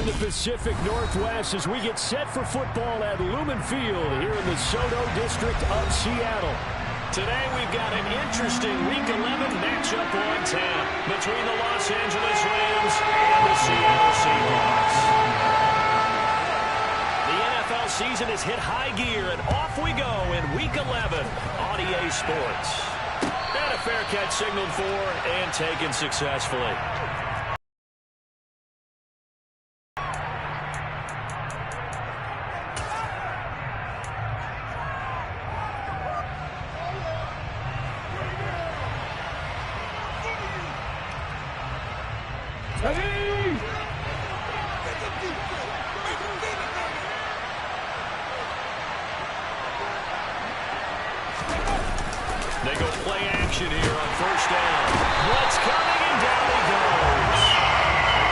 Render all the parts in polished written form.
in the Pacific Northwest as we get set for football at Lumen Field here in the SoDo District of Seattle. Today we've got an interesting Week 11 matchup on tap between the Los Angeles Rams and the Seattle Seahawks. The NFL season has hit high gear, and off we go in Week 11 on EA Sports. And a fair catch signaled for and taken successfully. They go play action here on first down. Blitz coming, and down he goes.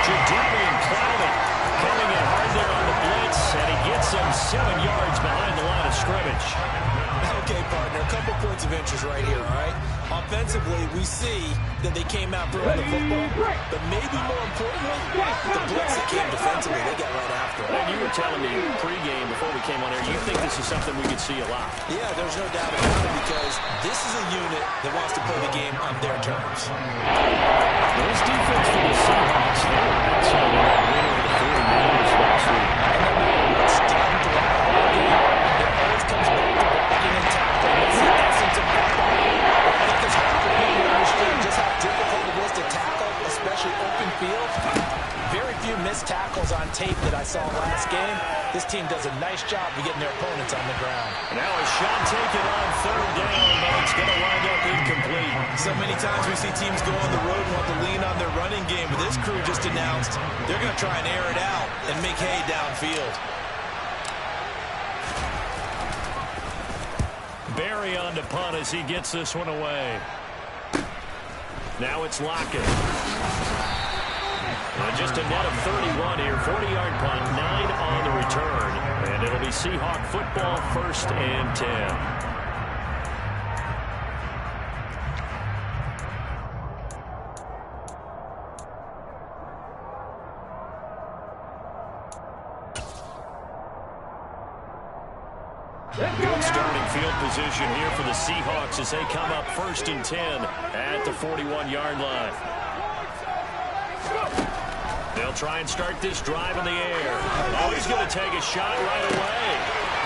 Jadeveon Clowney coming in hard there on the blitz, and he gets him 7 yards behind the line of scrimmage. Okay, partner, a couple points of interest right here, all right? Offensively, we see that they came out throwing the football, but maybe more importantly, the blitz that came defensively, they got right after it. And you were telling me pregame before we came on air, you think this is something we could see a lot? Yeah, there's no doubt about it, because this is a unit that wants to play the game on their terms. This defense for the Seahawks, they were excellent in that win over the 49ers last week. It's done throughout the whole game. It always comes back to blocking and tackling. That's the essence of football. I think it's hard for people to understand just how difficult it is to tackle, especially open field. Very few missed tackles on tape that I saw last game. This team does a nice job of getting their opponents on the ground. Now a shot taken on third down, but it's going to wind up incomplete. So many times we see teams go on the road and want to lean on their running game, but this crew just announced they're going to try and air it out and make hay downfield. Barry on to punt as he gets this one away. Now it's Lockett. Just a net of 31 here. 40-yard punt, 9 on the return. And it'll be Seahawk football, 1st and 10. Good starting field position here for the Seahawks as they come up 1st and 10 at the 41-yard line. They'll try and start this drive in the air. Oh, he's going to take a shot right away.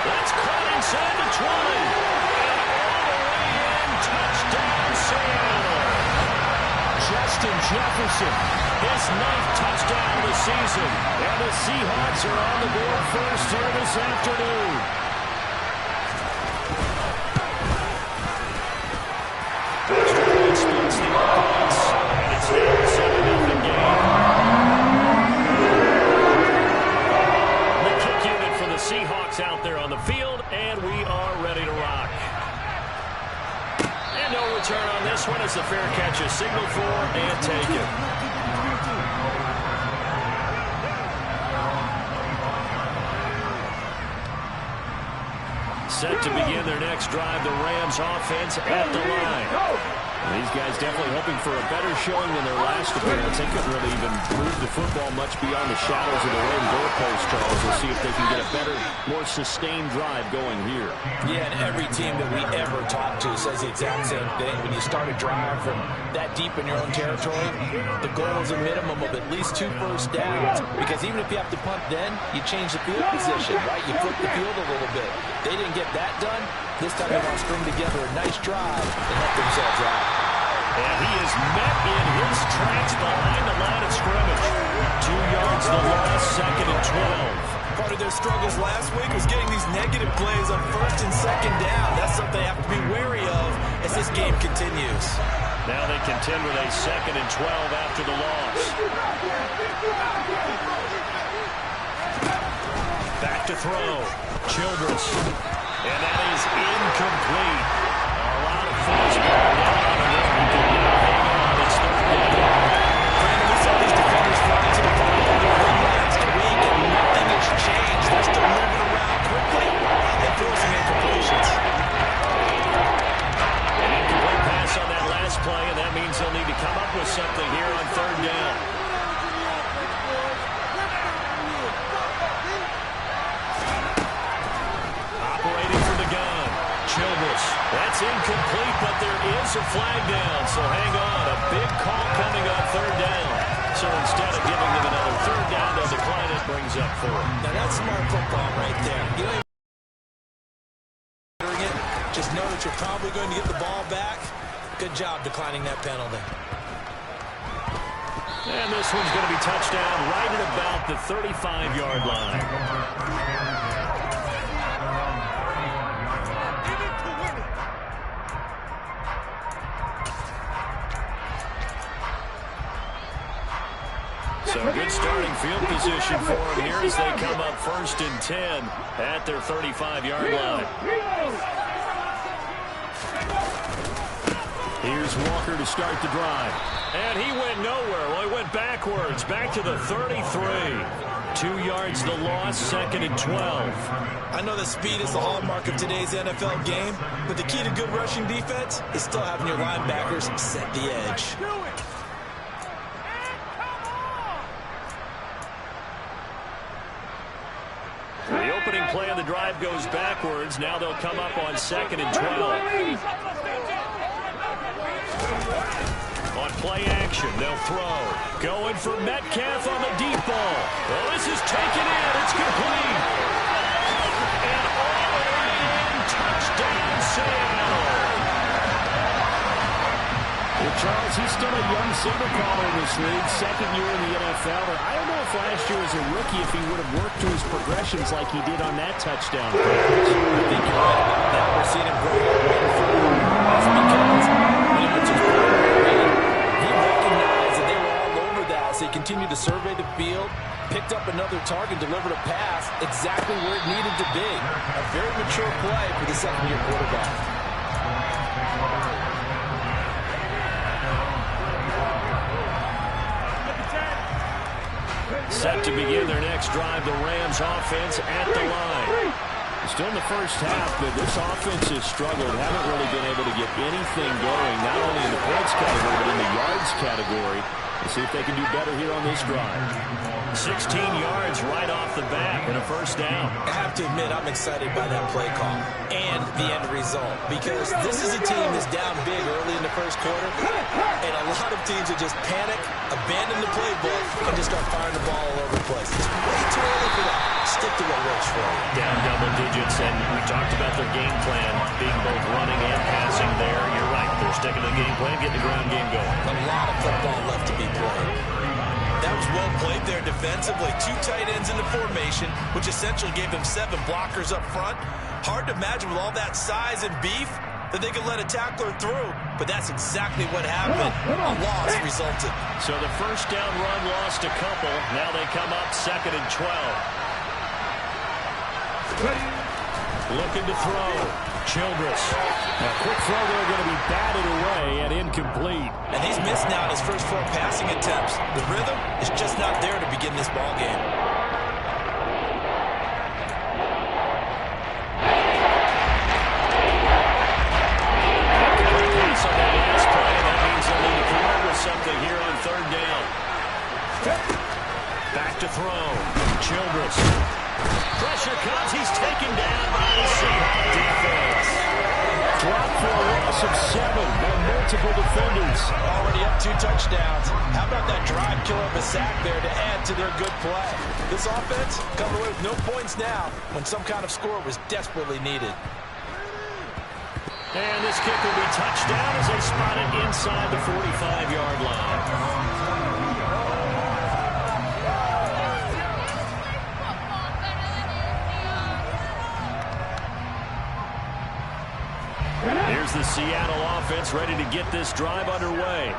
That's caught inside the 20. And all the way in, touchdown Seattle. Justin Jefferson, his 9th touchdown of the season. And the Seahawks are on the board first here this afternoon. Splits the offense, and it's now a 7-0 game. The kick unit for the Seahawks out there on the field, and we are ready to rock. And no return on this one as the fair catch is signaled for and taken. Set to begin their next drive, the Rams offense at the line. These guys definitely hoping for a better showing than their last appearance. They couldn't really even move the football much beyond the shadows of their own goalpost, Charles. We'll see if they can get a better, more sustained drive going here. Yeah, and every team that we ever talk to says the exact same thing. When you start a drive from that deep in your own territory, the goal is a minimum of at least 2 first downs. Because even if you have to punt then, you change the field position, right? You flip the field a little bit. They didn't get that done. This time they want to string together a nice drive and help themselves out. And he is met in his tracks behind the line of scrimmage. 2 yards the loss, 2nd and 12. Part of their struggles last week was getting these negative plays on 1st and 2nd down. That's something they have to be wary of as this game continues. Now they contend with a 2nd and 12 after the loss. Back to throw. Childress. And that is incomplete. A lot of force down on the road. Hang on, it's 3rd down. Brandon, we saw these defenders fly to the ball last week, and nothing has changed. They're still moving around quickly and forcing incompletions. An incomplete pass on that last play, and that means they'll need to come up with something here on 3rd down. Childress. That's incomplete, but there is a flag down, so hang on. A big call coming on third down. So instead of giving them another third down, they'll decline it, brings up fourth. Now that's smart football right there. You don't even it. Just know that you're probably going to get the ball back. Good job declining that penalty. And this one's going to be touchdown right at about the 35-yard line. So good starting field position for them here as they come up 1st and 10 at their 35-yard line. Here's Walker to start the drive. And he went nowhere. Well, he went backwards, back to the 33. 2 yards the loss, 2nd and 12. I know that speed is the hallmark of today's NFL game, but the key to good rushing defense is still having your linebackers set the edge. The opening play of the drive goes backwards. Now they'll come up on 2nd and 12. On play action, they'll throw. Going for Metcalf on the deep ball. Well, this is taken in. It's complete. And all the way in. Touchdown, Seattle. Well, Charles, he's still a young signal caller in this league, 2nd year in the NFL. And I don't know if last year as a rookie if he would have worked to his progressions like he did on that touchdown. I think you're right about that. We're seeing him grow up right in front of him. That's because when he went to his primary read, he recognized that they were all over that as they continued to survey the field, picked up another target, delivered a pass exactly where it needed to be. A very mature play for the second-year quarterback. Set to begin their next drive, the Rams offense at the line. Still in the first half, but this offense has struggled. Haven't really been able to get anything going, not only in the points category, but in the yards category. Let's see if they can do better here on this drive. 16 yards right off the bat and a first down. I have to admit, I'm excited by that play call and the end result, because this is a team that's down big early in the first quarter, and a lot of teams will just panic, abandon the playbook, and just start firing the ball all over the place. It's way too early for that. Stick to what works for them. Down double digits, and we talked about their game plan being both running and passing there. You're right. They're sticking to the game plan, getting the ground game going. A lot of football left to be played. That was well played there defensively. 2 tight ends in the formation, which essentially gave them 7 blockers up front. Hard to imagine with all that size and beef that they could let a tackler through, but that's exactly what happened. A loss resulted. So the first down run lost a couple. Now they come up 2nd and 12. Looking to throw. Childress. A quick throw there going to be batted away and incomplete. And he's missed now in his first 4 passing attempts. The rhythm is just not there to begin this ball game. So that last play, that means they'll need to come up with something here on 3rd down. Back to throw. Childress. Pressure comes. He's taken down by the Seahawks defense. Dropped for a loss of 7 by multiple defenders. Already up 2 touchdowns. How about that drive killer of a sack there to add to their good play? This offense coming away with no points now when some kind of score was desperately needed. And this kick will be touchdown as they spot it inside the 45-yard line. Here's the Seattle offense ready to get this drive underway.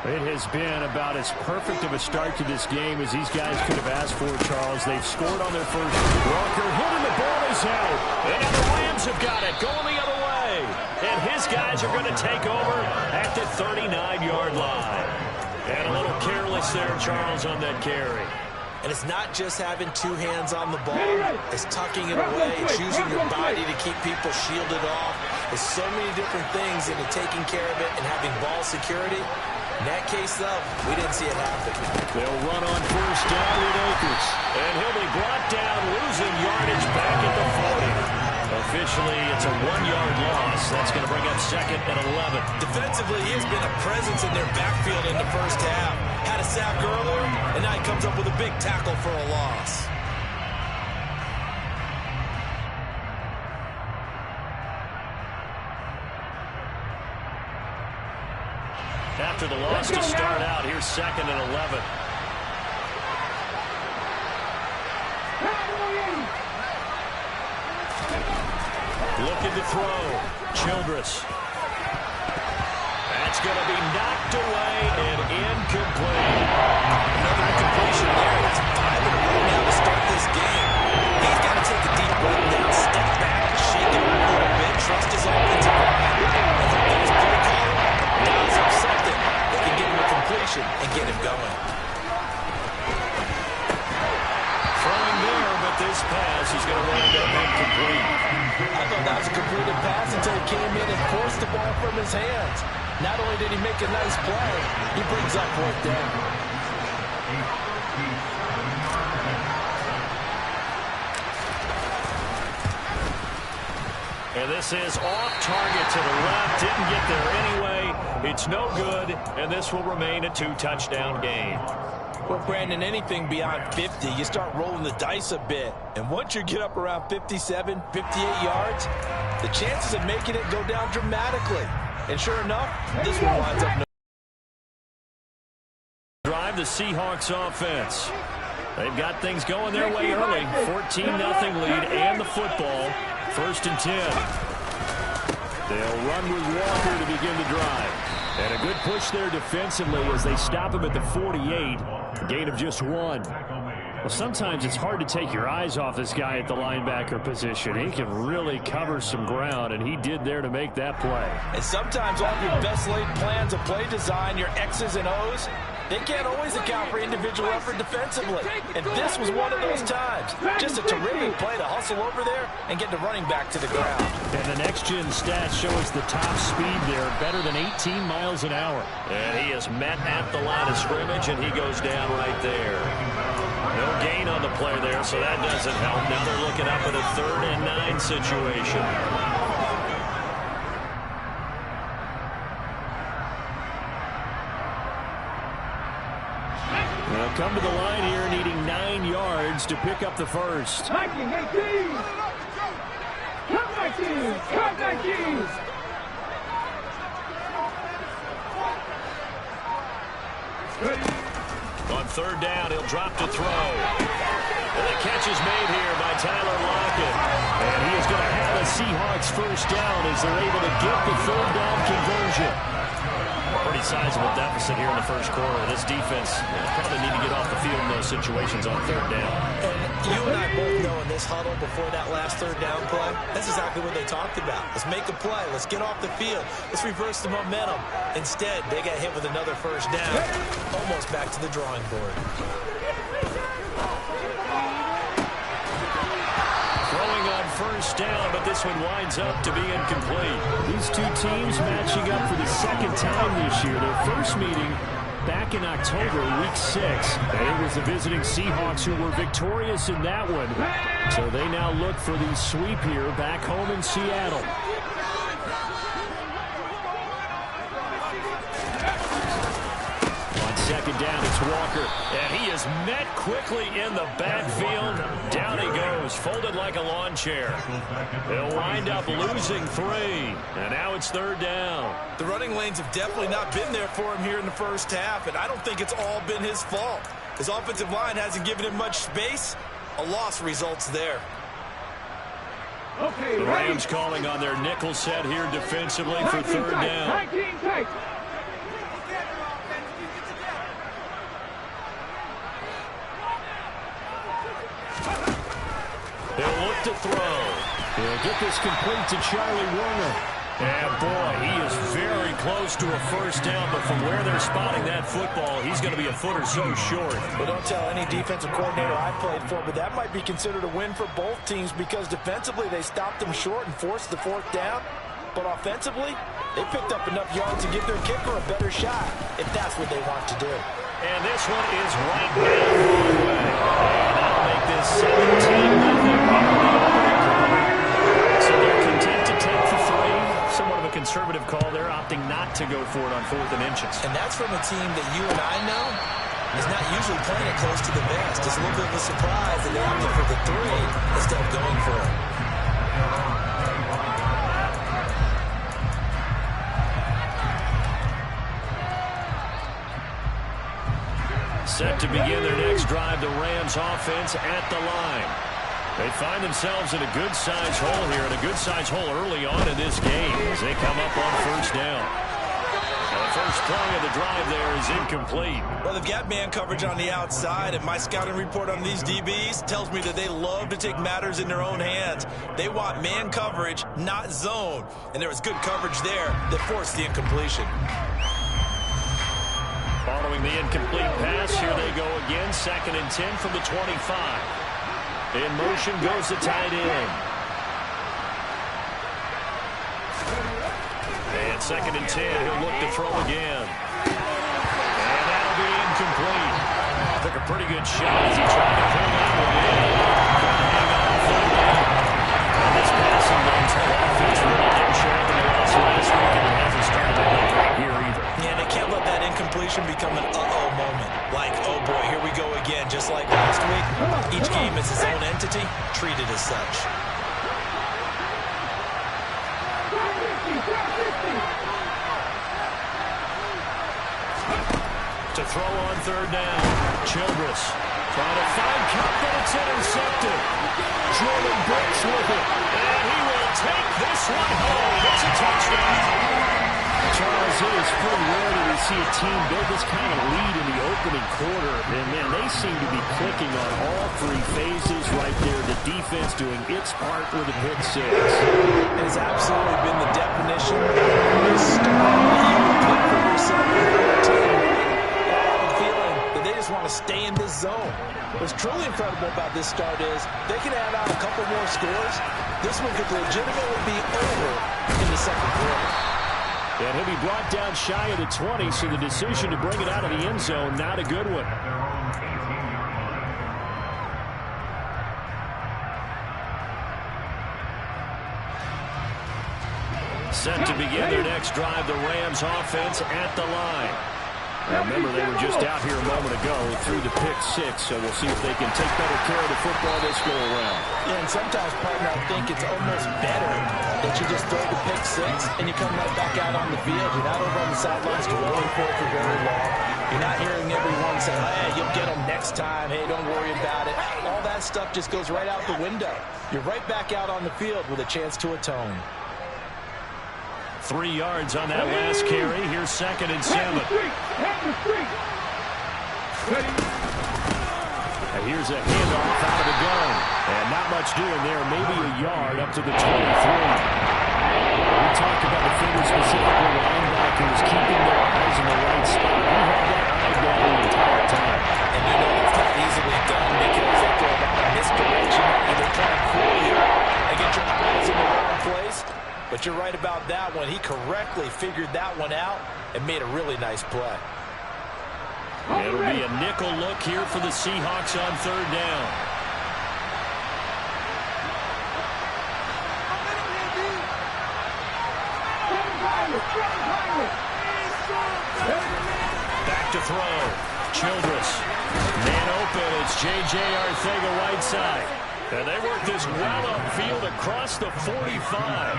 It has been about as perfect of a start to this game as these guys could have asked for, Charles. They've scored on their first. Walker hitting the ball is out. And the Rams have got it going the other way. And his guys are going to take over at the 39-yard line. And a little careless there, Charles, on that carry. And it's not just having 2 hands on the ball. It's tucking it away. It's using your body to keep people shielded off. There's so many different things into taking care of it and having ball security. In that case, though, we didn't see it happen. They'll run on first down with Akers. And he'll be brought down, losing yardage back at the 40. A officially, it's a 1-yard loss. That's going to bring up 2nd and 11. Defensively, he has been a presence in their backfield in the first half. Had a sack earlier, and now he comes up with a big tackle for a loss. After the loss to start out, here's 2nd and 11. Looking to throw. Childress. That's going to be knocked away and incomplete. Another incompletion there. That's 5 in a row now to start this game. He's got to take a deep breath now, step back, shake it up a little bit, trust his offensive line. I think that his play caller dials up something that can give him a completion and get him going. Throwing there, but this pass is going to wind up incomplete. I thought that was a completed pass until he came in and forced the ball from his hands. Not only did he make a nice play, he brings up 4th down. And this is off target to the left. Didn't get there anyway. It's no good, and this will remain a 2-touchdown game. Well, Brandon, anything beyond 50, you start rolling the dice a bit. And once you get up around 57, 58 yards, the chances of making it go down dramatically. And sure enough, this one winds up Drive the Seahawks offense. They've got things going their way early. 14-0 lead and the football. 1st and 10. They'll run with Walker to begin the drive. And a good push there defensively as they stop him at the 48. A gain of just 1. Well, sometimes it's hard to take your eyes off this guy at the linebacker position. He can really cover some ground, and he did there to make that play. And sometimes off your best laid plans of play design, your X's and O's, they can't always account for individual effort defensively. And this was one of those times. Just a terrific play to hustle over there and get the running back to the ground. And the next-gen stats show us the top speed there, better than 18 miles an hour. And he is met at the line of scrimmage, and he goes down right there. No gain on the play there, so that doesn't help. Now they're looking up at a 3rd and 9 situation. They'll come to the line here needing 9 yards to pick up the first. Vikings, 18! Come Vikings! Come Vikings! On 3rd down, he'll drop to throw. And the catch is made here by Tyler Lockett. And he is going to have a Seahawks first down as they're able to get the 3rd down conversion. Pretty sizable deficit here in the first quarter. This defense probably need to get off the field in those situations on 3rd down. And you and I both know in this huddle before that last 3rd down play, that's exactly what they talked about. Let's make a play. Let's get off the field. Let's reverse the momentum. Instead, they got hit with another first down. Almost back to the drawing board. Throwing on 1st down, but this one winds up to be incomplete. These two teams matching up for the 2nd time this year. Their first meeting back in October, week 6. And it was the visiting Seahawks who were victorious in that one. So they now look for the sweep here back home in Seattle. On 2nd down, it's Walker. And he is met quickly in the backfield. Down he goes, folded like a lawn chair. They'll wind up losing 3. And now it's 3rd down. The running lanes have definitely not been there for him here in the first half, and I don't think it's all been his fault. His offensive line hasn't given him much space. A loss results there. Okay, the Rams calling on their nickel set here defensively for 3rd down. They'll look to throw. They'll get this complete to Charlie Warner. And boy, he is very close to a first down, but from where they're spotting that football, he's going to be a foot or so short. Well, don't tell any defensive coordinator I played for, but that might be considered a win for both teams because defensively they stopped them short and forced the 4th down. But offensively, they picked up enough yards to give their kicker a better shot, if that's what they want to do. And this one is right down the way. And that'll make this 17-0. So call there, opting not to go for it on 4th and inches. And that's from a team that you and I know is not usually playing it close to the vest. It's a little bit of a surprise that they opted for the 3 instead of going for it. Set to begin their next drive, the Rams offense at the line. They find themselves in a good-sized hole here, and a good-sized hole early on in this game as they come up on 1st down. And the first play of the drive there is incomplete. Well, they've got man coverage on the outside, and my scouting report on these DBs tells me that they love to take matters in their own hands. They want man coverage, not zone. And there was good coverage there that forced the incompletion. Following the incomplete pass, here they go again. 2nd and 10 from the 25. In motion goes the tight end. And 2nd and 10, he'll look to throw again. And that'll be incomplete. Took a pretty good shot as he tried to pull that one in. Trying to hang on 3rd down. And this passing lane's offense really didn't show up in the loss last week, and it hasn't started to look right here either. Yeah, they can't let that incompletion become an uh-oh moment. Like, oh boy, here we go again, just like last week. Each game is its own entity, treated as such. To throw on 3rd down. Childress trying to find Kupp, but it's intercepted. Jordan Brooks with it, and he will take this one home. It's a touchdown. Charles, it is pretty rare that we see a team build this kind of lead in the opening quarter. And, man, they seem to be clicking on all 3 phases right there. The defense doing its part with a pick 6. It has absolutely been the definition of a start that you would pick for yourself with your team. I have a feeling that they just want to stay in this zone. What's truly incredible about this start is they can add on a couple more scores. This one could legitimately be over in the 2nd quarter. And he'll be brought down shy of the 20, so the decision to bring it out of the end zone, not a good one. Set to begin their next drive, the Rams offense at the line. Now remember, they were just out here a moment ago through the pick 6, so we'll see if they can take better care of the football this go around. Yeah, and sometimes, partner, I think it's almost better that you just throw the pick 6 and you come right back out on the field. You're not over on the sidelines rolling for it for very long. You're not hearing everyone say, hey, you'll get them next time. Hey, don't worry about it. All that stuff just goes right out the window. You're right back out on the field with a chance to atone. 3 yards on that last carry. Here's 2nd and 7. And here's a handoff out of the gun. And not much doing there. Maybe a yard up to the 23. We talked about the figure specifically. The linebackers keeping their eyes in the right spot. He had that eye down the entire time. And you know it's not easily done because they throw a lot of misdirection. And they're trying to fool you and get your eyes in the wrong place. But you're right about that one. He correctly figured that one out and made a really nice play. It'll be a nickel look here for the Seahawks on 3rd down. Back to throw. Childress. Man open. It's J.J. Arcega-Whiteside. And they work this well upfield across the 45.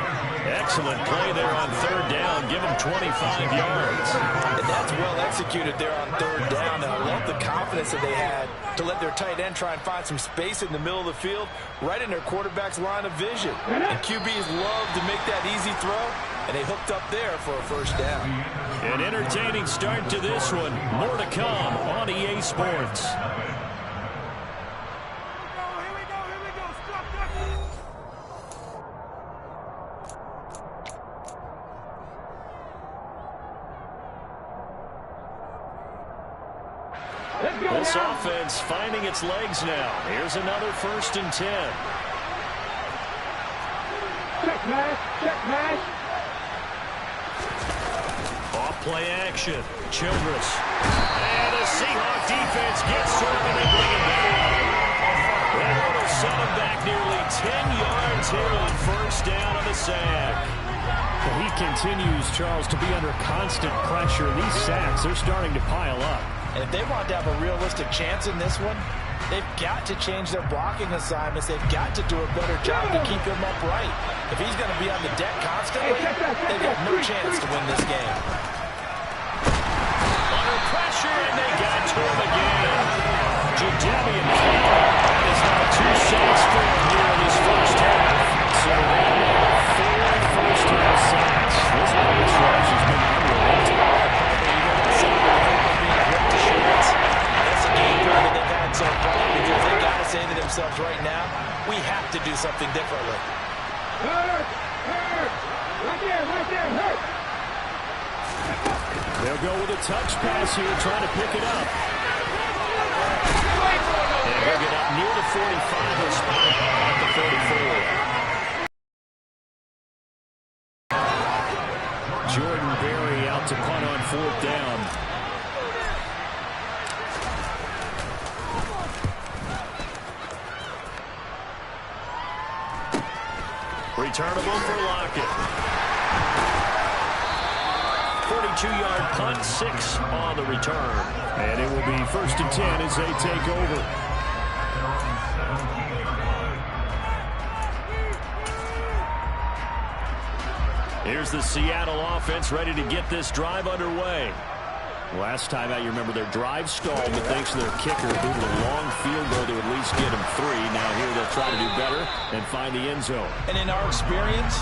Excellent play there on 3rd down. Give them 25 yards. And that's well executed there on 3rd down. And I love the confidence that they had to let their tight end try and find some space in the middle of the field, right in their quarterback's line of vision. And QBs love to make that easy throw, and they hooked up there for a 1st down. An entertaining start to this one. More to come on EA Sports. This offense finding its legs now. Here's another 1st and 10. Check pass. Off play action. Childress. And the Seahawk defense gets to him and they bring him back. That will set him back nearly 10 yards here on 1st down on the sack. He continues, Charles, to be under constant pressure. These sacks, they're starting to pile up. And if they want to have a realistic chance in this one, they've got to change their blocking assignments. They've got to do a better job to keep him upright. If he's going to be on the deck constantly, they've got no chance to win this game. Under pressure, and they got to him again. Jadeveon Clowney is now 2 sacks for him here in his first half. So they have 4 first-half sacks. This pass rush has been unrelenting. That's a game plan that they've had so far because they've got to say to themselves right now, we have to do something differently. Hurt! Right there, hurt! They'll go with a touch pass here, trying to pick it up. And he'll get up near the 45 and spot it at the 34. Jordan Berry out to punt on 4th down. Returnable for Lockett. 42-yard punt, 6 on the return. And it will be 1st and 10 as they take over. Here's the Seattle offense ready to get this drive underway. Last time out, you remember their drive stalled, but thanks to their kicker, due to the long field goal to at least get them 3. Now here they'll try to do better and find the end zone. And in our experience,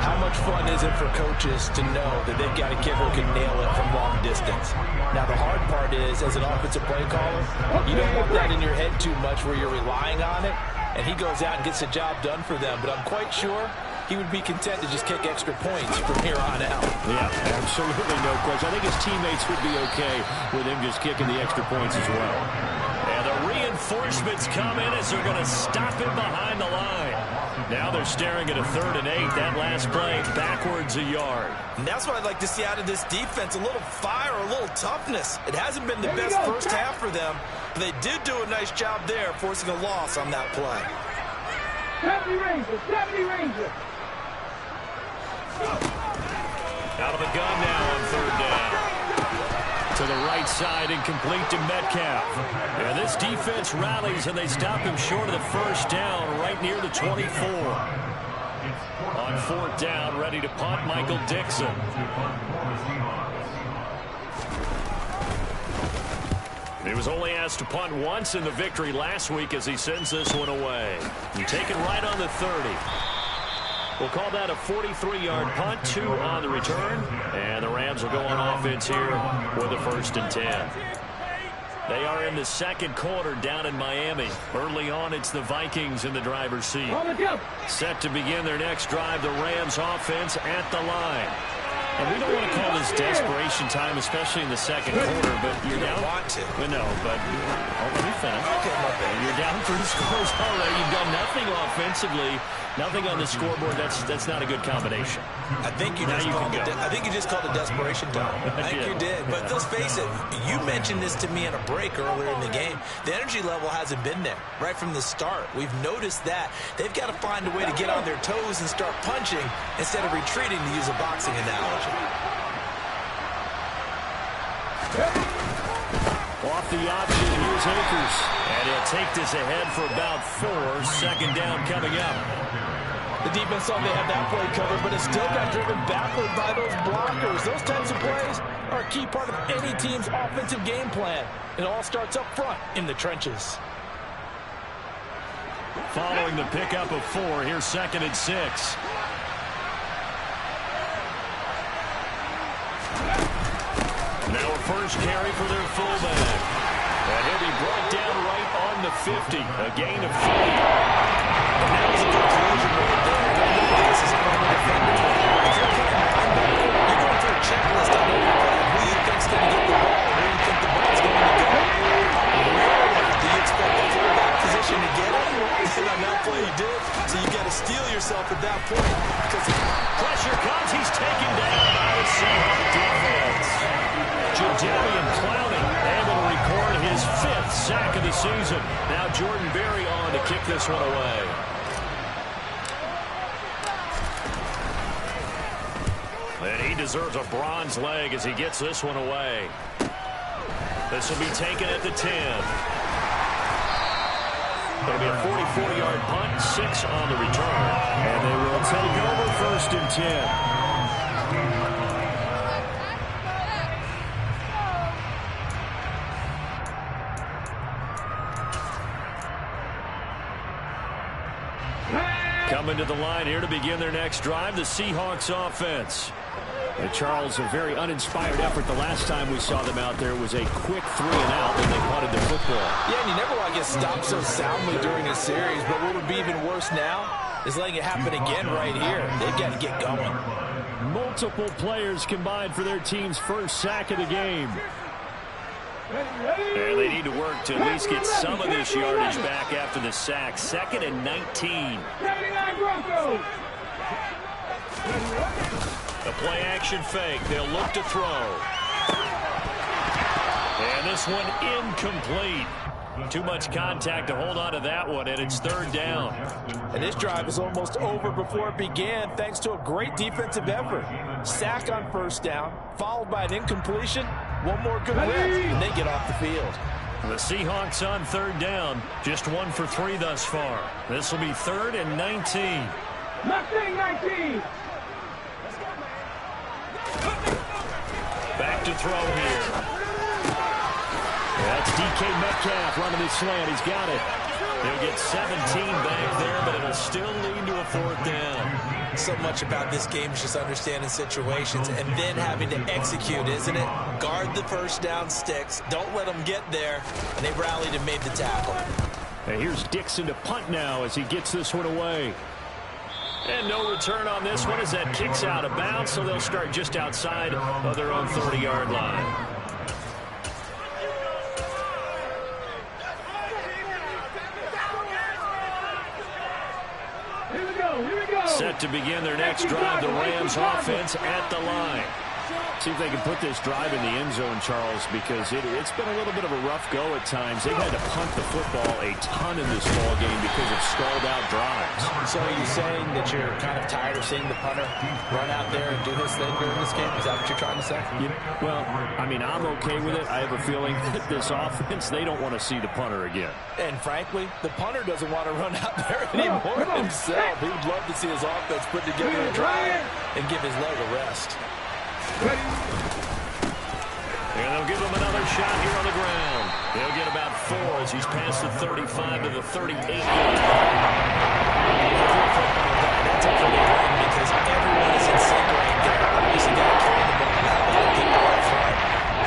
how much fun is it for coaches to know that they've got a kicker who can nail it from long distance? Now the hard part is, as an offensive play caller, you don't want that in your head too much where you're relying on it, and he goes out and gets the job done for them. But I'm quite sure he would be content to just kick extra points from here on out. Yeah, absolutely no question. I think his teammates would be okay with him just kicking the extra points as well. And the reinforcements come in as they're going to stop him behind the line. Now they're staring at a 3rd and 8. That last play backwards a yard. And that's what I'd like to see out of this defense, a little fire, a little toughness. It hasn't been the best first half for them, but they did do a nice job there, forcing a loss on that play. 70 Rangers! Out of the gun now on 3rd down. To the right side and complete to Metcalf. And this defense rallies and they stop him short of the 1st down right near the 24. On 4th down, ready to punt, Michael Dixon. He was only asked to punt once in the victory last week as he sends this one away. And taken right on the 30. We'll call that a 43-yard punt, 2 on the return. And the Rams will go on offense here with a 1st and 10. They are in the 2nd quarter down in Miami. Early on, it's the Vikings in the driver's seat. Set to begin their next drive, the Rams offense at the line. And we don't want to call this desperation time, especially in the 2nd quarter, but you're down. Want to. No, but let me finish. Okay, my bad. You're down 3 scores already. You've done nothing offensively, nothing on the scoreboard. That's not a good combination. I think you just called it. I think you just called it desperation time. I think you did. But let's face it. You mentioned this to me in a break earlier in the game. The energy level hasn't been there right from the start. We've noticed that they've got to find a way to get on their toes and start punching instead of retreating, to use a boxing analogy. Off the option, here's Akers. And he'll take this ahead for about 4. 2nd down coming up. The defense thought they had that play covered, but it still got driven backward by those blockers. Those types of plays are a key part of any team's offensive game plan. It all starts up front in the trenches. Following the pickup of 4, here's 2nd and 6. Now a first carry for their fullback. And he'll be brought down right on the 50. A gain of 3. And that was a conclusion right there. This is a primary defender. If you're playing linebacker, you're going through a checklist on every play. Who you think's going to get the ball? Where you think the ball's going to go? Rarely do you expect the fullback position to get it. And on that play he did. So you got to steel yourself at that point. Because Pressure comes. He's taken down by the Seahawks defense. Jadeveon Clowney able to record his 5th sack of the season. Now Jordan Berry on to kick this one away. And he deserves a bronze leg as he gets this one away. This will be taken at the 10. It'll be a 44-yard punt, 6 on the return. And they will take over 1st and 10. Coming to the line here to begin their next drive, the Seahawks offense. And Charles, a very uninspired effort the last time we saw them out there was a quick 3-and-out when they punted the football. Yeah, and you never want to get stopped so soundly during a series, but what would be even worse now is letting it happen again right here. They've got to get going. Multiple players combined for their team's first sack of the game. And they need to work to at least get some of this yardage back after the sack. 2nd and 19. A play-action fake. They'll look to throw. And this one incomplete. Too much contact to hold on to that one, and it's 3rd down. And this drive is almost over before it began, thanks to a great defensive effort. Sack on 1st down, followed by an incompletion. One more good rep, and they get off the field. The Seahawks on 3rd down, just 1 for 3 thus far. This will be 3rd and 19. 19. Back to throw here. That's DK Metcalf running his slant. He's got it. He'll get 17 back there, but it'll still lead to a 4th down. So much about this game is just understanding situations and then having to execute, isn't it? Guard the 1st down sticks. Don't let them get there. And they rallied and made the tackle. And here's Dixon to punt now as he gets this one away. And no return on this one as that kicks out of bounds, so they'll start just outside of their own 30-yard line. Here we go. Set to begin their next drive, the Rams offense at the line. See if they can put this drive in the end zone, Charles, because it's been a little bit of a rough go at times. They've had to punt the football a ton in this ball game because of stalled-out drives. So are you saying that you're kind of tired of seeing the punter run out there and do his thing during this game? Is that what you're trying to say? Well, I mean, I'm okay with it. I have a feeling that this offense, they don't want to see the punter again. And frankly, the punter doesn't want to run out there anymore himself. He would love to see his offense put together a drive and give his leg a rest. And they'll give him another shot here on the ground. They'll get about 4 as he's past the 35 to the 38-yard line. That's a pretty good because everyone is in sync right there. Obviously, got to carry the ball. Not a lot of people up front.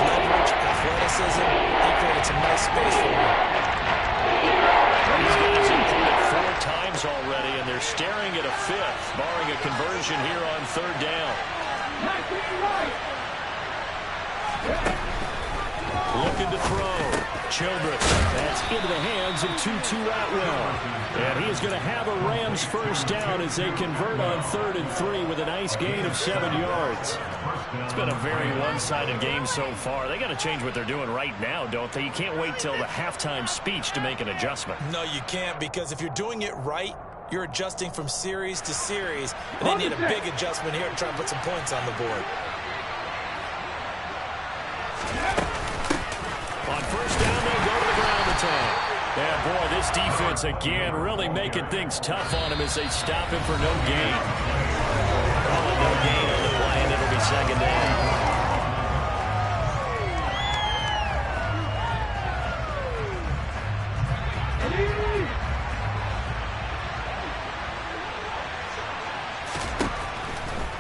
Leverage, athleticism. He created some nice space for him. These guys have put it 4 times already, and they're staring at a 5th, barring a conversion here on 3rd down. Looking to throw. Childress. That's into the hands of Tutu Atwell. And he is going to have a Rams 1st down as they convert on 3rd and 3 with a nice gain of 7 yards. It's been a very one-sided game so far. They got to change what they're doing right now, don't they? You can't wait till the halftime speech to make an adjustment. No, you can't, because if you're doing it right, you're adjusting from series to series, and they need a big adjustment here to try and put some points on the board. On 1st down, they'll go to the ground attack. Yeah, boy, this defense again really making things tough on him as they stop him for no gain. Oh, no gain on the play, and it'll be 2nd down.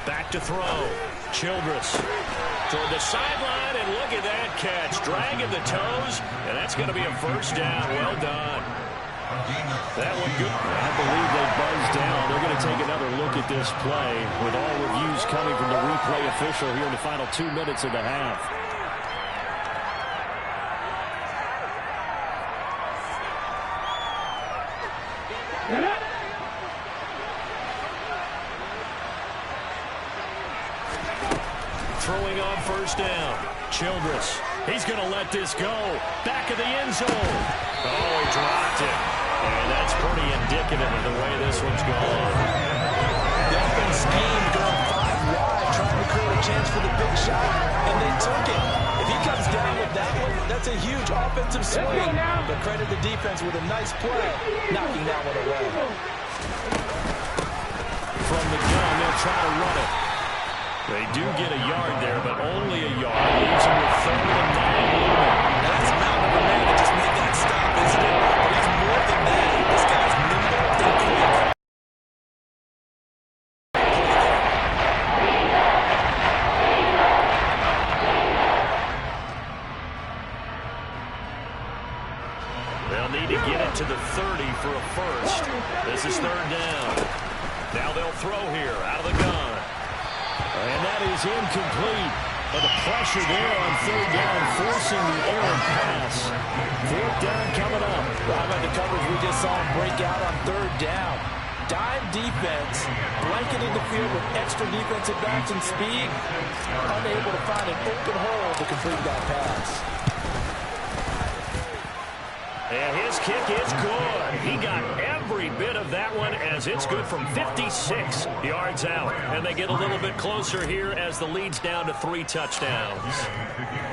Back to throw. Childress toward the sideline, and look at that catch. Dragging the toes, and that's going to be a 1st down. Well done. That one good. I believe they buzzed down. They're going to take another look at this play with all reviews coming from the replay official here in the final 2 minutes of the half. Throwing on 1st down. Childress. He's going to let this go. Back of the end zone. Oh, he dropped it. And that's pretty indicative of the way this one's gone. The offense schemed going 5 wide, trying to create That's a huge offensive swing, but credit the defense with a nice play, knocking that one away. From the gun, they'll try to run it. They do get a yard there, but only a yard. Leaves them with 3rd and 9. That's a mountain of a man that just made that stop, isn't it? But he's more than that. This guy's nimble and quick. They'll need to get it to the 30 for a first. This is 3rd down. Now they'll throw here out of the gun. And that is incomplete. But the pressure there on 3rd down, forcing the errant pass. 4th down coming up. How about the coverage we just saw him break out on 3rd down? Dime defense, blanketed the field with extra defensive backs and speed. Unable to find an open hole to complete that pass. And his kick is good. He got every bit of that one as it's good from 56 yards out. And they get a little bit closer here as the lead's down to 3 touchdowns.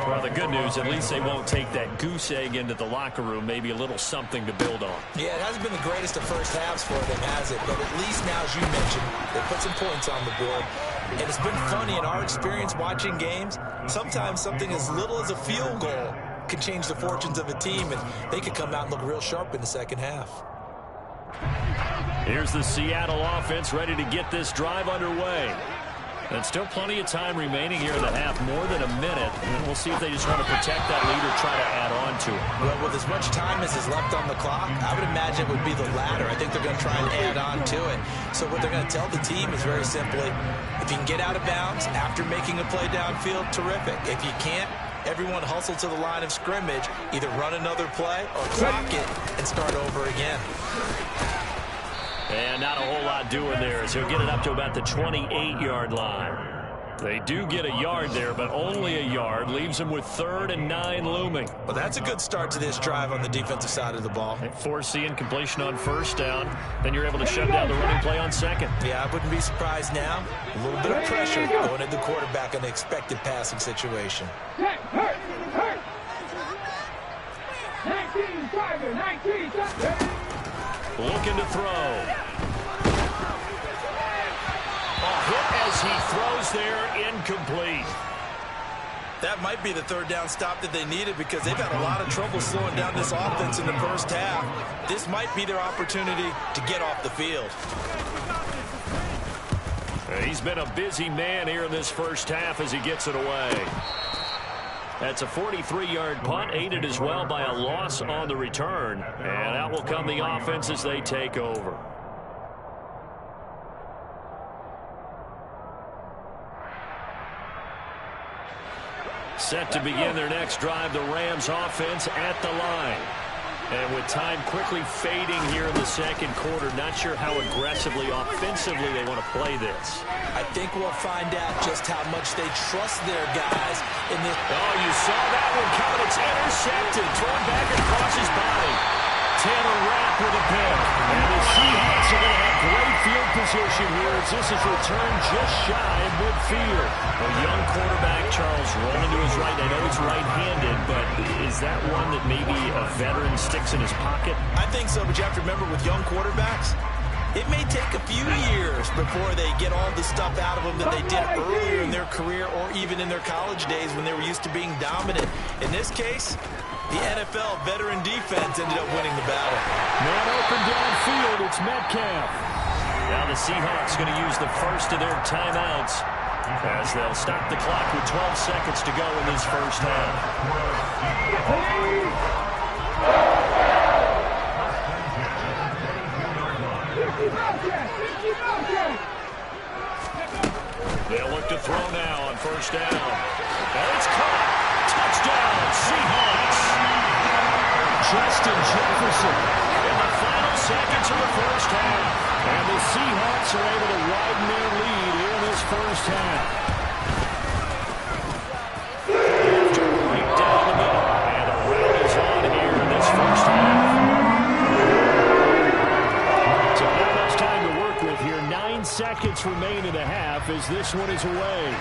Well, the good news, at least they won't take that goose egg into the locker room. Maybe a little something to build on. Yeah, it hasn't been the greatest of first halves for them, has it? But at least now, as you mentioned, they put some points on the board. And it's been funny in our experience watching games. Sometimes something as little as a field goal can change the fortunes of a team, and they could come out and look real sharp in the second half. Here's the Seattle offense ready to get this drive underway. And still plenty of time remaining here in the half, more than a minute. And we'll see if they just want to protect that lead or try to add on to it. Well, with as much time as is left on the clock, I would imagine it would be the latter. I think they're going to try and add on to it. So what they're going to tell the team is very simply, if you can get out of bounds after making a play downfield, terrific. If you can't, everyone hustle to the line of scrimmage, either run another play or clock it and start over again. And not a whole lot doing there as he'll get it up to about the 28-yard line. They do get a yard there, but only a yard. Leaves them with 3rd and 9 looming. Well, that's a good start to this drive on the defensive side of the ball. Force the incompletion on 1st down. Then you're able to shut down the running play on 2nd. Yeah, I wouldn't be surprised now. A little bit of pressure going at the quarterback in the expected passing situation. Hurt. 19, Tiger, 19, Tiger. Looking to throw. A hit as he throws there, incomplete. That might be the 3rd down stop that they needed because they've had a lot of trouble slowing down this offense in the first half. This might be their opportunity to get off the field. He's been a busy man here in this first half as he gets it away. That's a 43-yard punt, aided as well by a loss on the return. And out will come the offense as they take over. Set to begin their next drive, the Rams offense at the line. And with time quickly fading here in the 2nd quarter, not sure how aggressively, offensively they want to play this. I think we'll find out just how much they trust their guys in this. Oh, you saw that one coming. It's intercepted. Thrown back across his body. Taylor Rapp with a pick. And the Seahawks are going to have great field position here as this is returned just shy of midfield. A young quarterback, Charles, rolling to his right. I know he's right-handed, but is that one that maybe a veteran sticks in his pocket? I think so, but you have to remember with young quarterbacks, it may take a few years before they get all the stuff out of them that they did earlier in their career or even in their college days when they were used to being dominant. In this case, the NFL veteran defense ended up winning the battle. Man open downfield, it's Metcalf. Now the Seahawks going to use the first of their timeouts as they'll stop the clock with 12 seconds to go in this first half. They'll look to throw now on 1st down. And it's caught. Touchdown, Seahawks. Justin Jefferson in the final seconds of the first half. And the Seahawks are able to widen their lead here in this first half. After a break down the middle, and a rout is on here in this first half. So not much time to work with here. 9 seconds remain in the half as this one is away.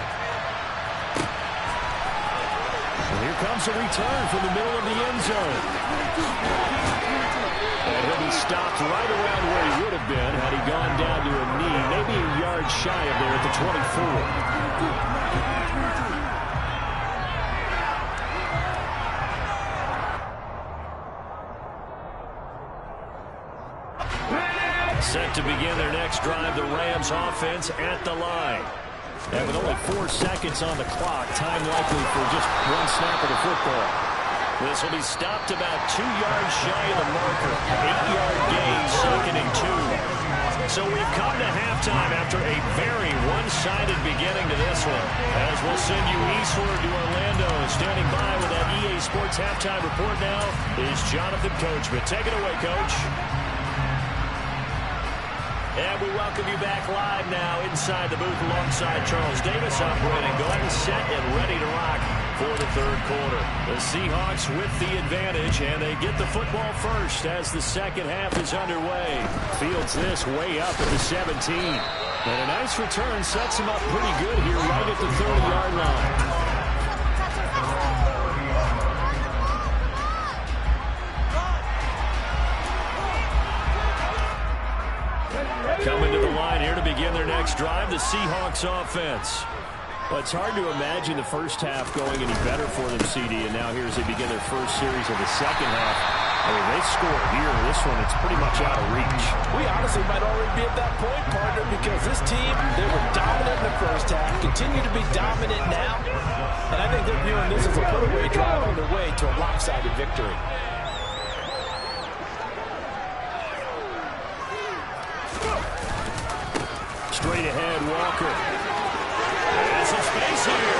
Here comes a return from the middle of the end zone. And he'll be stopped right around where he would have been had he gone down to a knee, maybe a yard shy of there at the 24. Set to begin their next drive, the Rams offense at the line. And with only 4 seconds on the clock, time likely for just one snap of the football. This will be stopped about 2 yards shy of the marker. 8-yard gain, 2nd and 2. So we've come to halftime after a very one-sided beginning to this one. As we'll send you eastward to Orlando. Standing by with that EA Sports halftime report now is Jonathan Coachman. Take it away, Coach. And we welcome you back live now inside the booth alongside Charles Davis. I'm Brennan Gaudin, set and ready to rock for the third quarter. The Seahawks with the advantage, and they get the football first as the second half is underway. Fields this way up at the 17. And a nice return sets him up pretty good here right at the 30-yard line. Coming to the line here to begin their next drive, the Seahawks offense. Well, it's hard to imagine the first half going any better for them, CD, and now here as they begin their first series of the second half. I mean, they score here. This one, it's pretty much out of reach. We honestly might already be at that point, partner, because this team, they were dominant in the first half, continue to be dominant now, and I think they're viewing this as a put-away drive on their way to a lopsided victory. Straight ahead, Walker. There's some space here.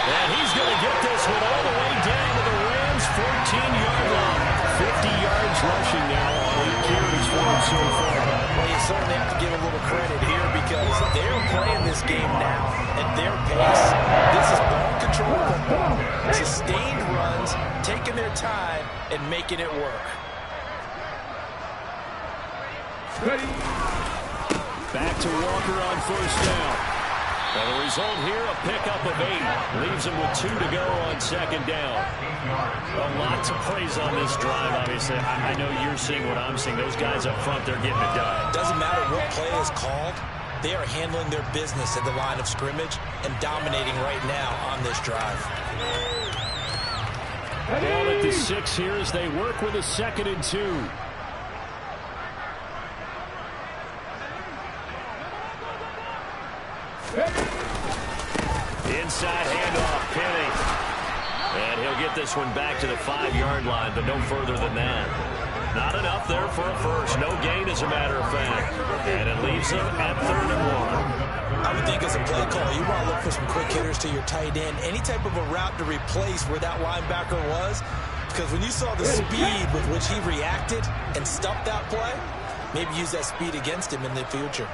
And he's going to get this one all the way down to the Rams' 14-yard line. 50 yards rushing now on 8 carries for him so far. Well, you certainly have to give a little credit here because they're playing this game now at their pace. This is ball control football. Sustained runs, taking their time, and making it work. Back to Walker on first down. And the result here, a pickup of 8. Leaves him with 2 to go on second down. A lot to praise on this drive, obviously. I know you're seeing what I'm seeing. Those guys up front, they're getting it done. Doesn't matter what play is called. They are handling their business at the line of scrimmage and dominating right now on this drive. Ball at the 6 here as they work with a 2nd and 2. Inside handoff, Penny. And he'll get this one back to the 5-yard line, but no further than that. Not enough there for a first. No gain, as a matter of fact. And it leaves them at 3rd and 1. I would think as a play call, you want to look for some quick hitters to your tight end. Any type of a route to replace where that linebacker was. Because when you saw the speed with which he reacted and stuffed that play, maybe use that speed against him in the future.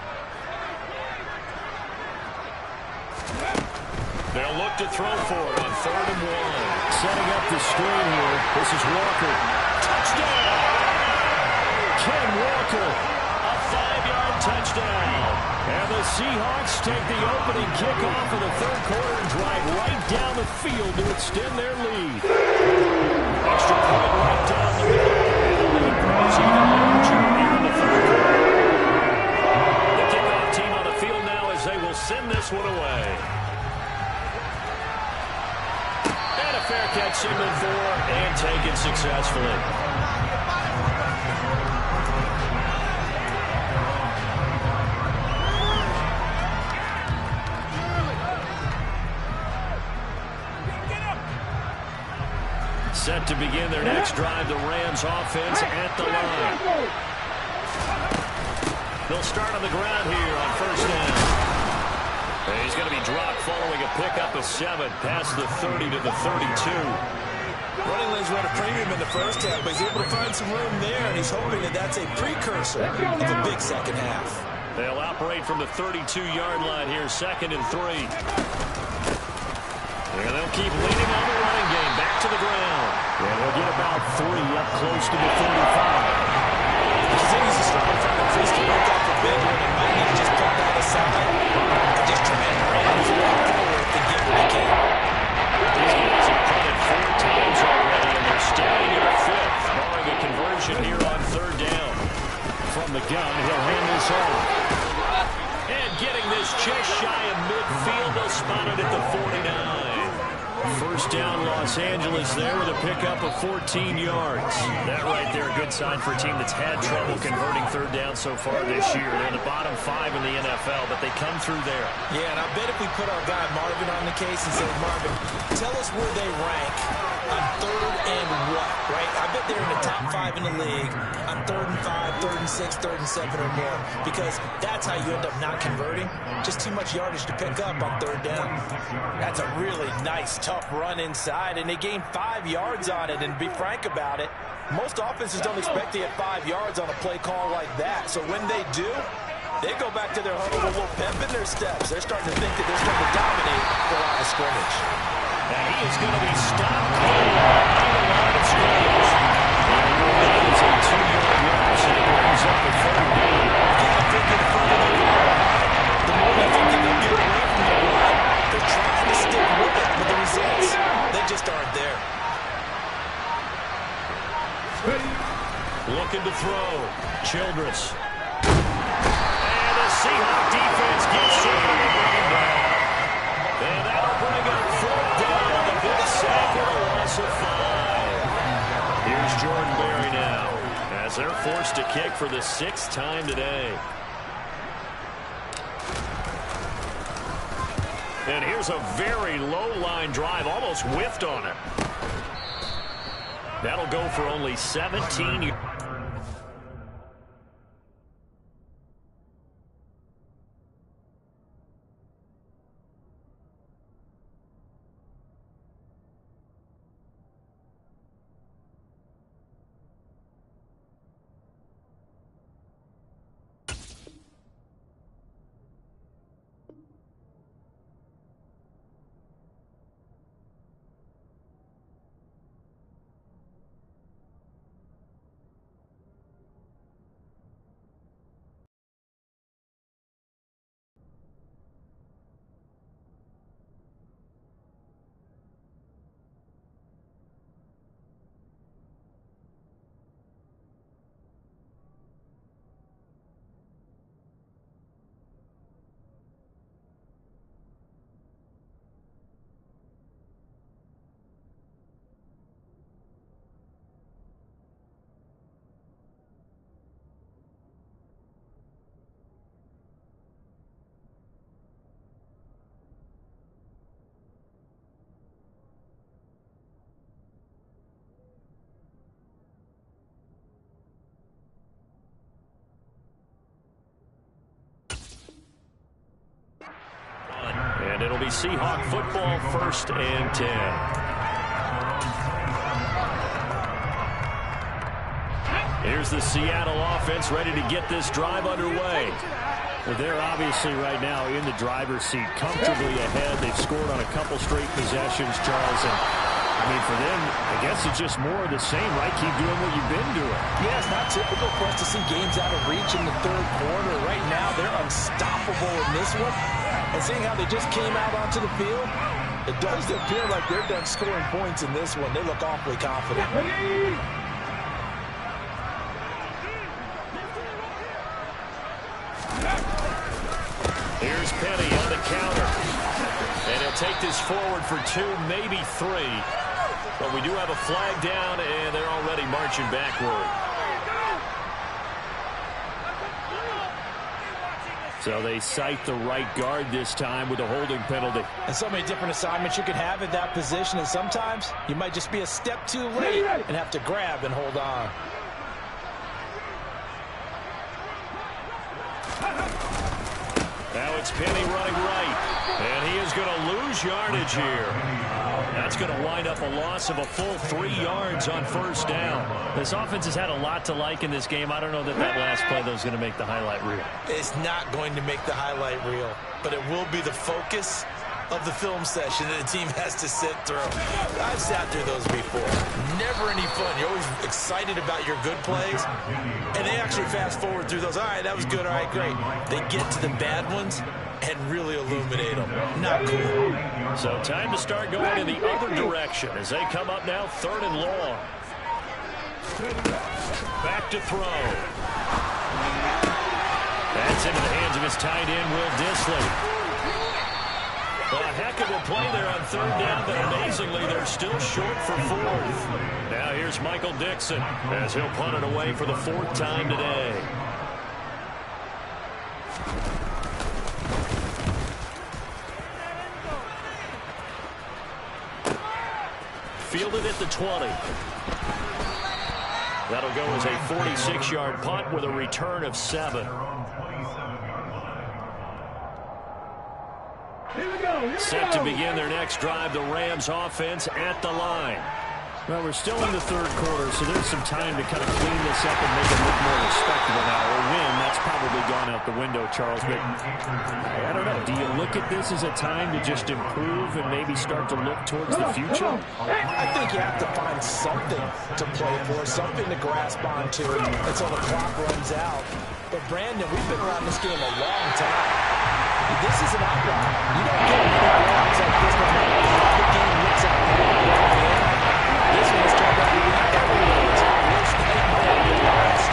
They'll look to throw for it on 3rd and 1. Setting up the screen here. This is Walker. Touchdown! Ken Walker. A 5-yard touchdown. And the Seahawks take the opening kickoff of the third quarter and drive right down the field to extend their lead. Extra point right down the middle. And the lead grows even larger here in the third quarter. The kickoff team on the field now as they will send this one away. Fair catch signaled for and taken successfully. Set to begin their next drive, the Rams offense at the line. They'll start on the ground here on first down. He's going to be dropped following a pickup of 7 past the 30 to the 32. Running lanes run a premium in the first half, but he's able to find some room there, and he's hoping that that's a precursor of a big second half. They'll operate from the 32-yard line here, 2nd and 3. And they'll keep leaning on the running game, back to the ground. And they'll get about 3 up close to the 35. He continues to struggle to find a place to work off a big one, and might need to just put that aside and just try and run forward to get what he can. is just shy of midfield. They'll spot it at the 49. First down, Los Angeles there with a pickup of 14 yards. That right there, a good sign for a team that's had trouble converting third down so far this year. They're in the bottom 5 in the NFL, but they come through there. Yeah, and I bet if we put our guy Marvin on the case and said, Marvin, tell us where they rank on third and what, right? I bet they're in the top 5 in the league on 3rd and 5, 3rd and 6, 3rd and 7 or more, because that's how you end up not converting. Just too much yardage to pick up on third down. That's a really nice, tough run inside, and they gained 5 yards on it. And to be frank about it, most offenses don't expect to get 5 yards on a play call like that. So when they do, they go back to their huddle with a little pep in their steps. They're starting to think that they're starting to dominate the line of scrimmage. And he is going to be stopped cold on the line of scrimmage. It's a 2-yard loss, and it brings up a third down. I think in front of the ball, the more you think that they'll get away from the run, they're trying to stick with it, but the results, they just aren't there. Looking to throw. Childress. And the Seahawk defense gets to him and bring him down. And that'll bring up fourth down on the big sack with a loss of 5. Here's Jordan Berry now, as they're forced to kick for the 6th time today. And here's a very low-line drive, almost whiffed on it. That'll go for only 17 yards. And it'll be Seahawk football, 1st and 10. Here's the Seattle offense ready to get this drive underway. Well, they're obviously right now in the driver's seat, comfortably ahead. They've scored on a couple straight possessions, Charles. And I mean, for them, I guess it's just more of the same, right? Keep doing what you've been doing. Yeah, it's not typical for us to see games out of reach in the 3rd quarter. Right now, they're unstoppable in this one. And seeing how they just came out onto the field, it does appear like they're done scoring points in this one. They look awfully confident. Here's Penny on the counter. And he'll take this forward for 2, maybe 3. But we do have a flag down, and they're already marching backward. So they cite the right guard this time with a holding penalty. And so many different assignments you can have at that position, and sometimes you might just be a step too late and have to grab and hold on. Now it's Penny running right, and he is going to lose yardage here. That's going to wind up a loss of a full 3 yards on 1st down. This offense has had a lot to like in this game. I don't know that last play, though, is going to make the highlight reel. It's not going to make the highlight reel, but it will be the focus of the film session that the team has to sit through. I've sat through those before. Never any fun. You're always excited about your good plays, and they actually fast forward through those. All right, that was good. All right, great. They get to the bad ones and really illuminate them. Not cool. So time to start going in the other direction as they come up now 3rd and long. Back to throw. That's into the hands of his tight end, Will Dissly. Well, a heck of a play there on third down, but amazingly, they're still short for fourth. Now here's Michael Dixon as he'll punt it away for the fourth time today. Fielded at the 20. That'll go as a 46-yard punt with a return of 7. Set to begin their next drive, the Rams offense at the line. Well, we're still in the third quarter, so there's some time to kind of clean this up and make it look more respectable now. A win, that's probably gone out the window, Charles. But I don't know. Do you look at this as a time to just improve and maybe start to look towards the future? I think you have to find something to play for, something to grasp onto until the clock runs out. But, Brandon, we've been around this game a long time. This is an outlier. You don't get many rounds like this no matter how the game looks out there. This one's turned out to be everyone's worst nightmare in the last.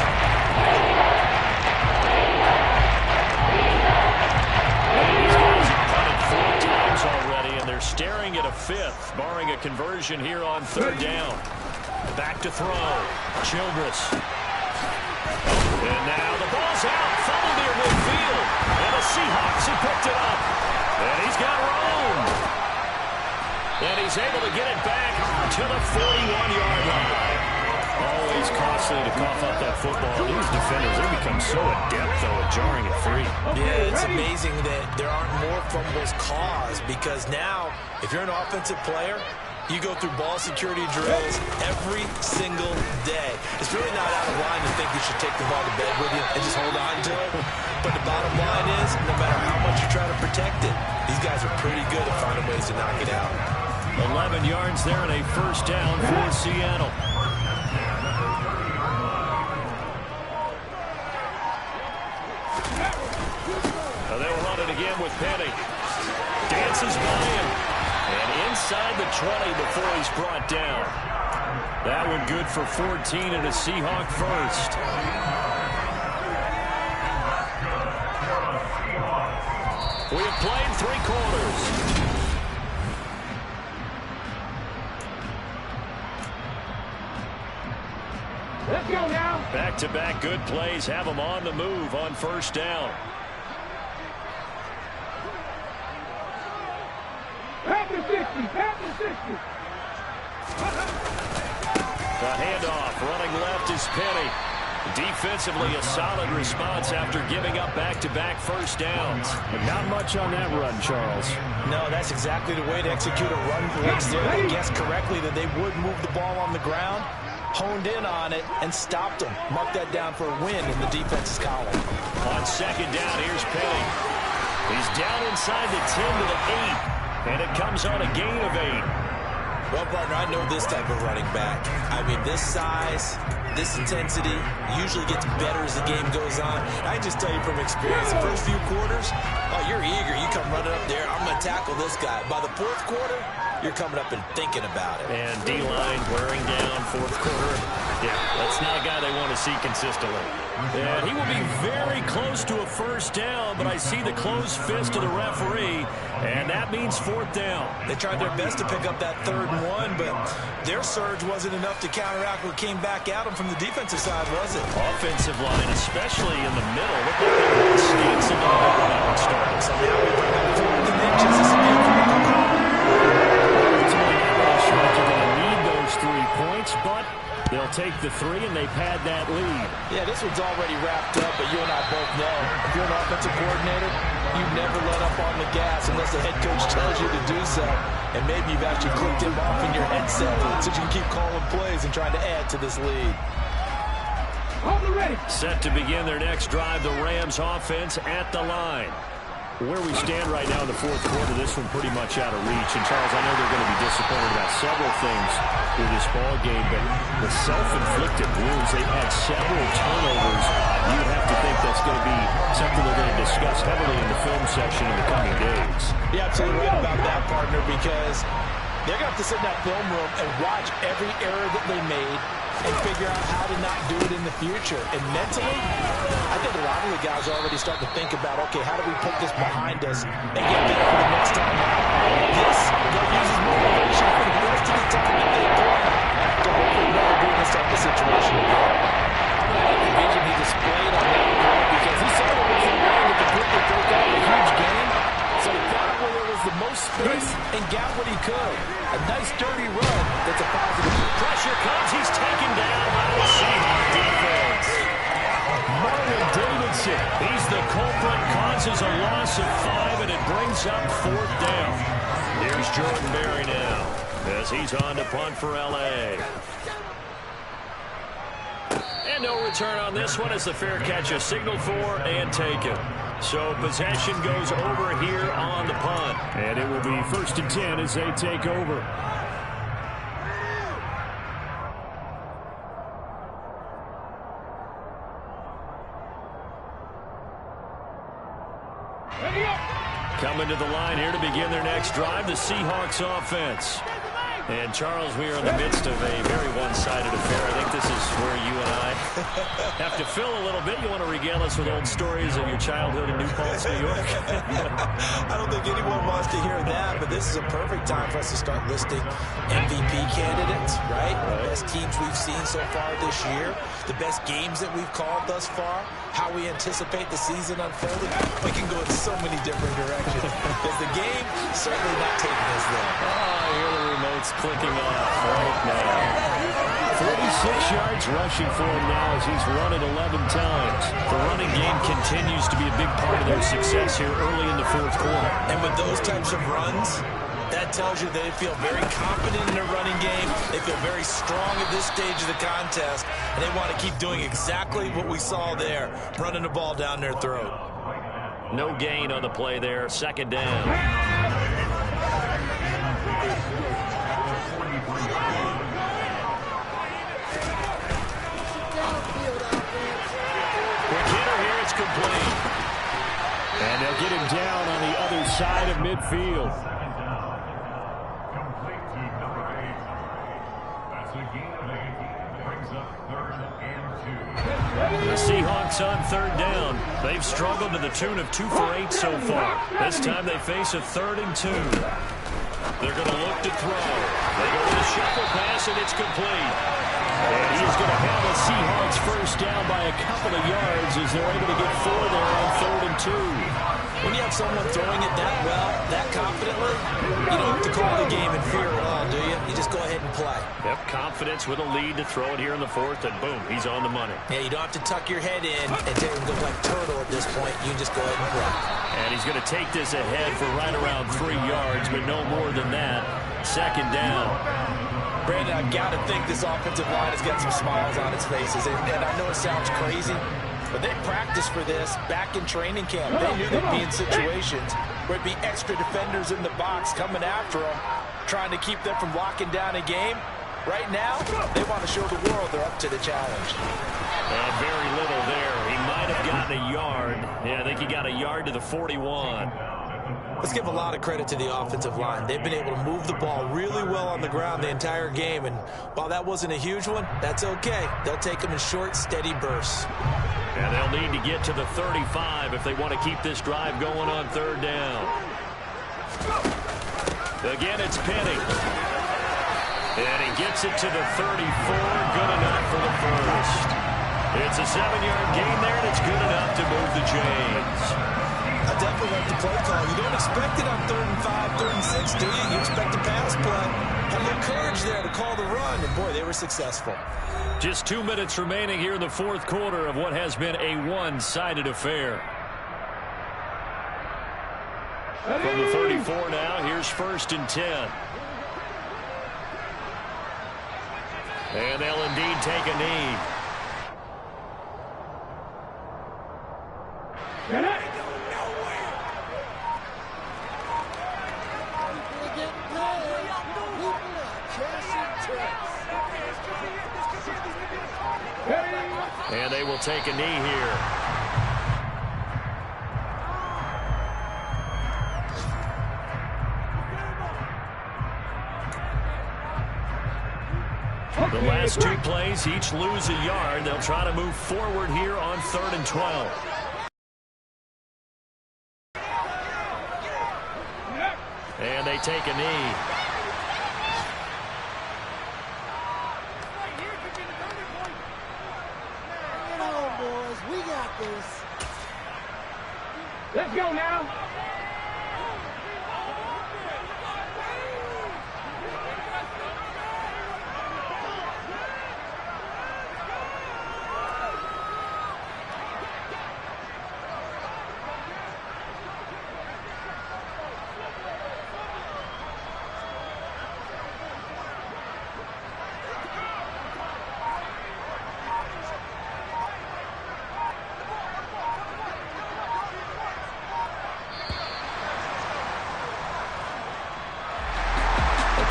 These guys have punted 4 times already, and they're staring at a 5th, barring a conversion here on third down. Back to throw. Childress. And now the ball's out. Fumble near midfield. And the Seahawks have picked it up. And he's got room. And he's able to get it back to the 41-yard line. Always costly to cough up that football. These defenders, they become so adept, though, at jarring it free. Yeah, it's amazing that there aren't more fumbles caused because now, if you're an offensive player, you go through ball security drills every single day. It's really not out of line to think you should take the ball to bed with you and just hold on to it. But the bottom line is, no matter how much you try to protect it, these guys are pretty good at finding ways to knock it out. 11 yards there and a first down for Seattle. They'll run it again with Penny. Dances by him. And inside the 20 before he's brought down. That one good for 14 and a Seahawk first. We have played 3 quarters. Let's go now. Back-to-back good plays have them on the move on first down. Pass the 60. Pass the 60. The handoff, running left is Penny. Defensively, a solid response after giving up back-to-back first downs. But not much on that run, Charles. No, that's exactly the way to execute a run blitz there. They guessed correctly that they would move the ball on the ground, honed in on it, and stopped them. Mark that down for a win in the defense's column. On second down, here's Penny. He's down inside the 10 to the 8, and it comes on a gain of 8. Well, partner, I know this type of running back. I mean, this size, this intensity usually gets better as the game goes on. I can just tell you from experience, the first few quarters, oh, you're eager. You come running up there, I'm going to tackle this guy. By the fourth quarter, you're coming up and thinking about it. And D-line wearing down fourth quarter. Yeah, that's not a guy they want to see consistently. And he will be very close to a first down, but I see the closed fist of the referee, and that means fourth down. They tried their best to pick up that 3rd and 1, but their surge wasn't enough to counteract what came back at them from the defensive side, was it? Offensive line, especially in the middle. Looked like they were stance in the middle when that one started. So now we bring up 4th and inches. This will be a critical call. Ultimately, not really sure if they're going to need those 3 points, but they'll take the 3 and they pad that lead. Yeah, this one's already wrapped up, but you and I both know if you're an offensive coordinator, you never let up on the gas unless the head coach tells you to do so. And maybe you've actually clicked him off in your headset so you can keep calling plays and trying to add to this lead. Set to begin their next drive, the Rams offense at the line. Where we stand right now in the fourth quarter, this one pretty much out of reach. And, Charles, I know they're going to be disappointed about several things with this ball game, but the self-inflicted wounds, they've had several turnovers. You have to think that's going to be something they're going to discuss heavily in the film section in the coming days. You're absolutely right about that, partner, because they're going to have to sit in that film room and watch every error that they made, and figure out how to not do it in the future. And mentally, I think a lot of the guys are already starting to think about, okay, how do we put this behind us and get better for the next time out? This uses motivation for the rest of the time that they play to hopefully never be in this type of situation again. I like the vision he displayed on that play because he saw there wasn't going to completely break out a huge game. So he got where there was the most space and got what he could. A nice dirty run that's a positive. Pressure comes. He's taken down by the Seahawks defense. Marlon Davidson. He's the culprit. Causes a loss of 5, and it brings up 4th down. Here's Jordan Berry now as he's on to punt for L.A. And no return on this one as the fair catch is signaled for and taken. So possession goes over here on the punt. And it will be 1st and 10 as they take over. Coming to the line here to begin their next drive, the Seahawks offense. And, Charles, we are in the midst of a very one-sided affair. I think this is where you and I have to fill a little bit. You want to regale us with old stories of your childhood in New Paltz, New York? I don't think anyone wants to hear that, but this is a perfect time for us to start listing MVP candidates, right? The best teams we've seen so far this year, the best games that we've called thus far, how we anticipate the season unfolding. We can go in so many different directions because the game certainly not taking us there. Oh, here the remote's clicking off right now. 46 yards rushing for him now as he's run it 11 times. The running game continues to be a big part of their success here early in the 4th quarter. And with those types of runs, that tells you they feel very confident in their running game. They feel very strong at this stage of the contest, and they want to keep doing exactly what we saw there, running the ball down their throat. No gain on the play there, 2nd down. Complete. And they'll get him down on the other side of midfield. The Seahawks on 3rd down. They've struggled to the tune of 2 for 8 so far. This time they face a 3rd and 2. They're going to look to throw. They go with a shuffle pass, and it's complete. And he's going to have the Seahawks first down by a couple of yards as they're able to get 4 there on 3rd and 2. When you have someone throwing it that well, that confidently, you don't have to call the game in fear at all, do you? You just go ahead and play. Yep, confidence with a lead to throw it here in the 4th, and boom, he's on the money. Yeah, you don't have to tuck your head in and take him go like turtle at this point. You can just go ahead and play. And he's going to take this ahead for right around 3 yards, but no more than that. 2nd down. Brandon, I've got to think this offensive line has got some smiles on its faces. And I know it sounds crazy, but they practiced for this back in training camp. They knew they'd be in situations where it'd be extra defenders in the box coming after them, trying to keep them from locking down a game. Right now, they want to show the world they're up to the challenge. And very little there. He might have gotten a yard. Yeah, I think he got a yard to the 41. Let's give a lot of credit to the offensive line. They've been able to move the ball really well on the ground the entire game, and while that wasn't a huge one, that's okay. They'll take them in short, steady bursts. And they'll need to get to the 35 if they want to keep this drive going on 3rd down. Again, it's Penny. And he gets it to the 34. Good enough for the first. It's a 7-yard gain there, and it's good enough to move the chains. I definitely like the play call. You don't expect it on 3rd and 5, 3rd and 6, do you? You expect a pass play. Had a little courage there to call the run, and boy, they were successful. Just 2 minutes remaining here in the 4th quarter of what has been a one-sided affair. From the 34 now, here's 1st and 10. And they'll indeed take a knee. And they will take a knee here. The last two plays, each lose a yard. They'll try to move forward here on 3rd and 12. And they take a knee. Bring it on, boys. We got this. Let's go now.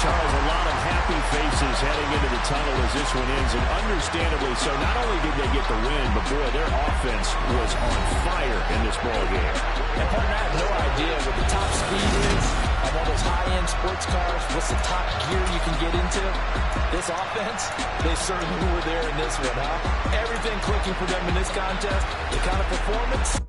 Charles, a lot of happy faces heading into the tunnel as this one ends, and understandably so. Not only did they get the win, but boy, their offense was on fire in this ball game. And partner, I have no idea what the top speed is of all those high-end sports cars. What's the top gear you can get into? This offense, they certainly were there in this one, huh? Everything clicking for them in this contest. The kind of performance